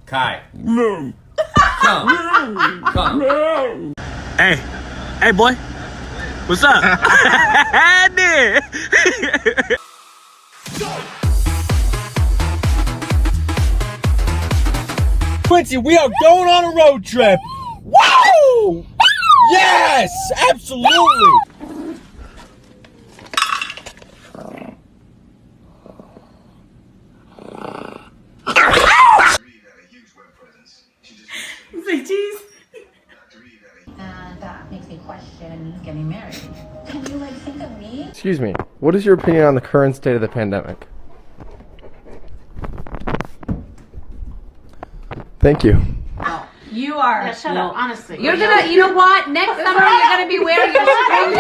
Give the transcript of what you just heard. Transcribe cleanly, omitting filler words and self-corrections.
Kai. Come. Hey, boy. What's up? Quincy, we are going on a road trip. Woo! Yes, absolutely. Say cheese. And that makes me question getting married. Can you like think of me? Excuse me, what is your opinion on the current state of the pandemic? Thank you. You are. Yeah, shut up, honestly. You're gonna, you know what? Next summer you're gonna be wearing your spring